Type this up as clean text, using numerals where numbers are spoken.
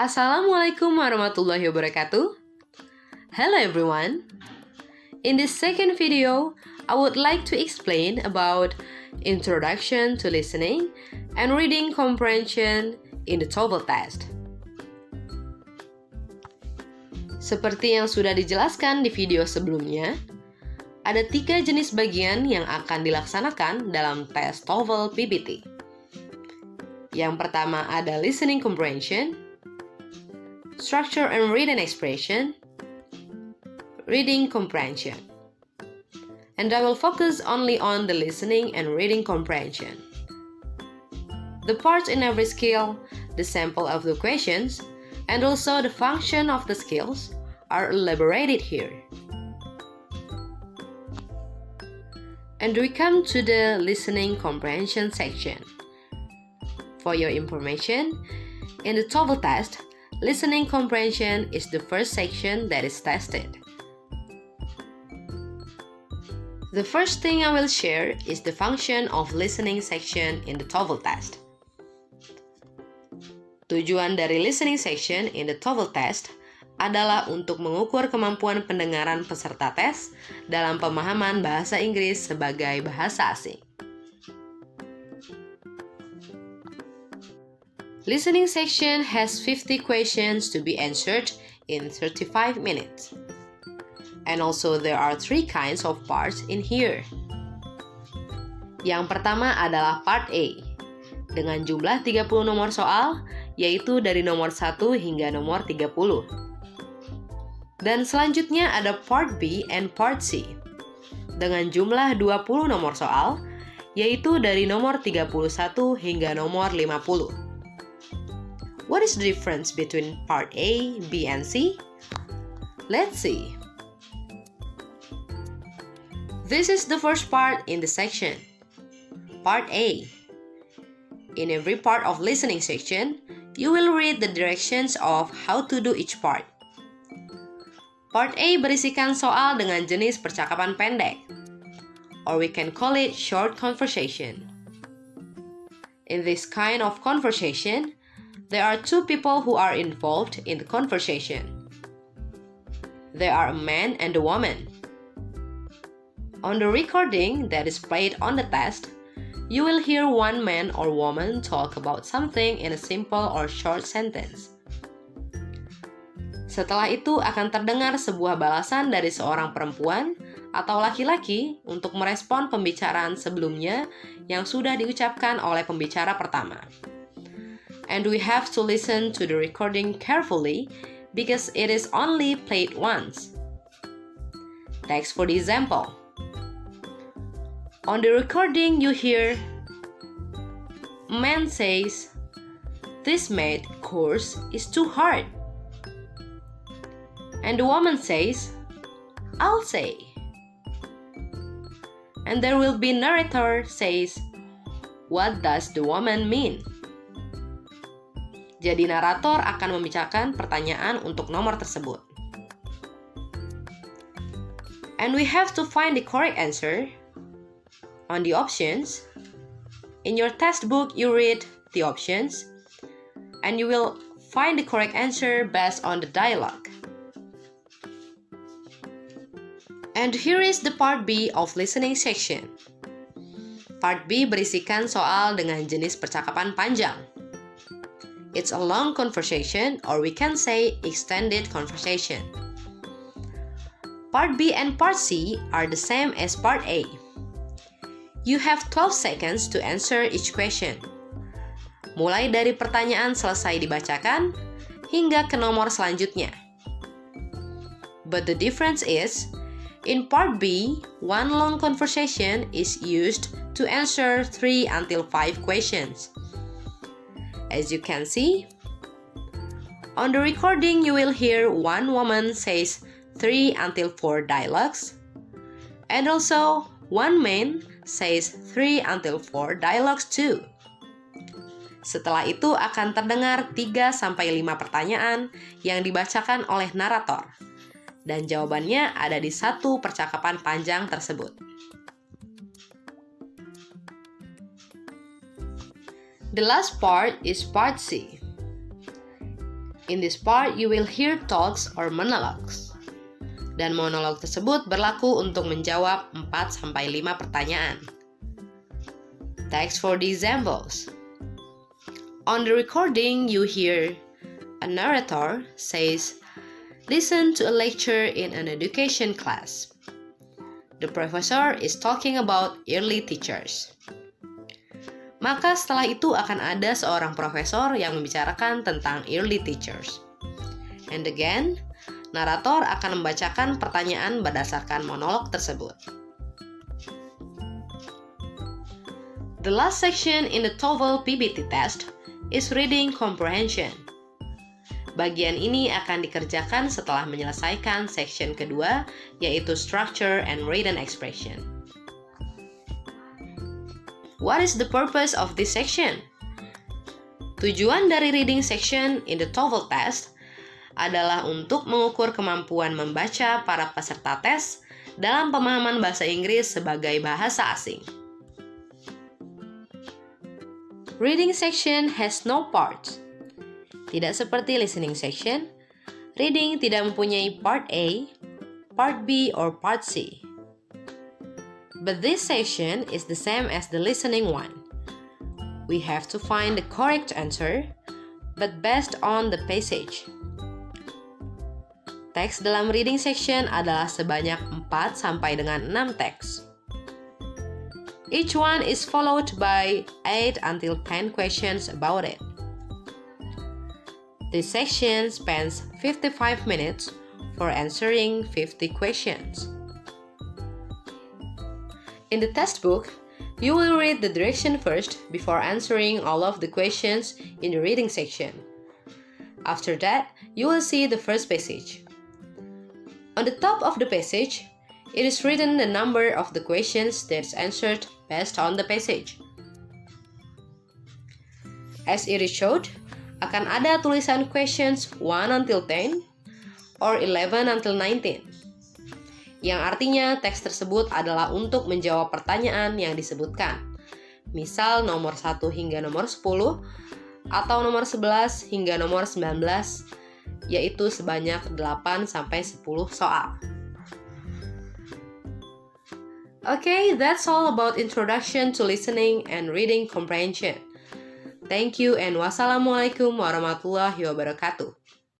Assalamualaikum warahmatullahi wabarakatuh. Hello everyone. In this second video, I would like to explain about introduction to listening and reading comprehension in the TOEFL test. Seperti yang sudah dijelaskan di video sebelumnya, ada 3 jenis bagian yang akan dilaksanakan dalam tes TOEFL PBT. Yang pertama ada listening comprehension, structure and written expression, reading comprehension. And I will focus only on the listening and reading comprehension. The parts in every skill, the sample of the questions, and also the function of the skills are elaborated here. And we come to the listening comprehension section. For your information, in the TOEFL test, listening comprehension is the first section that is tested. The first thing I will share is the function of listening section in the TOEFL test. Tujuan dari listening section in the TOEFL test adalah untuk mengukur kemampuan pendengaran peserta tes dalam pemahaman bahasa Inggris sebagai bahasa asing. Listening section has 50 questions to be answered in 35 minutes. And also there are 3 kinds of parts in here. Yang pertama adalah part A, dengan jumlah 30 nomor soal, yaitu dari nomor 1 hingga nomor 30. Dan selanjutnya ada part B and part C, dengan jumlah 20 nomor soal, yaitu dari nomor 31 hingga nomor 50. What is the difference between part A, B, and C? Let's see. This is the first part in the section. Part A. In every part of listening section, you will read the directions of how to do each part. Part A berisikan soal dengan jenis percakapan pendek, or we can call it short conversation. In this kind of conversation, there are 2 people who are involved in the conversation. There are a man and a woman. On the recording that is played on the test, you will hear one man or woman talk about something in a simple or short sentence. Setelah itu akan terdengar sebuah balasan dari seorang perempuan atau laki-laki untuk merespon pembicaraan sebelumnya yang sudah diucapkan oleh pembicara pertama. And we have to listen to the recording carefully because it is only played once. Text for the example. On the recording you hear, man says, "This math course is too hard." And the woman says, "I'll say." And there will be narrator says, "What does the woman mean?" Jadi narator akan membicarakan pertanyaan untuk nomor tersebut. And we have to find the correct answer. On the options, in your test book you read the options, and you will find the correct answer based on the dialogue. And here is the part B of listening section. Part B berisikan soal dengan jenis percakapan panjang. It's a long conversation, or we can say extended conversation. Part B and Part C are the same as Part A. You have 12 seconds to answer each question. Mulai dari pertanyaan selesai dibacakan, hingga ke nomor selanjutnya. But the difference is, in Part B, one long conversation is used to answer 3 until 5 questions. As you can see, on the recording you will hear one woman says 3 until 4 dialogues, and also one man says 3 until 4 dialogues too. Setelah itu akan terdengar 3-5 pertanyaan yang dibacakan oleh narator, dan jawabannya ada di satu percakapan panjang tersebut. The last part is part C. In this part, you will hear talks or monologues. Dan monolog tersebut berlaku untuk menjawab 4-5 pertanyaan. Text for the examples. On the recording, you hear a narrator says, "Listen to a lecture in an education class. The professor is talking about early teachers." Maka setelah itu akan ada seorang profesor yang membicarakan tentang early teachers. And again, narator akan membacakan pertanyaan berdasarkan monolog tersebut. The last section in the TOEFL PBT test is reading comprehension. Bagian ini akan dikerjakan setelah menyelesaikan section kedua, yaitu structure and written expression. What is the purpose of this section? Tujuan dari reading section in the TOEFL test adalah untuk mengukur kemampuan membaca para peserta tes dalam pemahaman bahasa Inggris sebagai bahasa asing. Reading section has no parts. Tidak seperti listening section, reading tidak mempunyai part A, part B, or part C. But this section is the same as the listening one. We have to find the correct answer, but based on the passage. Teks dalam reading section adalah sebanyak 4-6 teks. Each one is followed by 8-10 questions about it. This section spends 55 minutes for answering 50 questions. In the test book, you will read the direction first before answering all of the questions in the reading section. After that, you will see the first passage. On the top of the passage, it is written the number of the questions that's answered based on the passage. As it is showed, akan ada tulisan questions 1-10 or 11-19. Yang artinya teks tersebut adalah untuk menjawab pertanyaan yang disebutkan. Misal nomor 1 hingga nomor 10 atau nomor 11 hingga nomor 19, yaitu sebanyak 8-10 soal. Okay, that's all about introduction to listening and reading comprehension. Thank you and wassalamualaikum warahmatullahi wabarakatuh.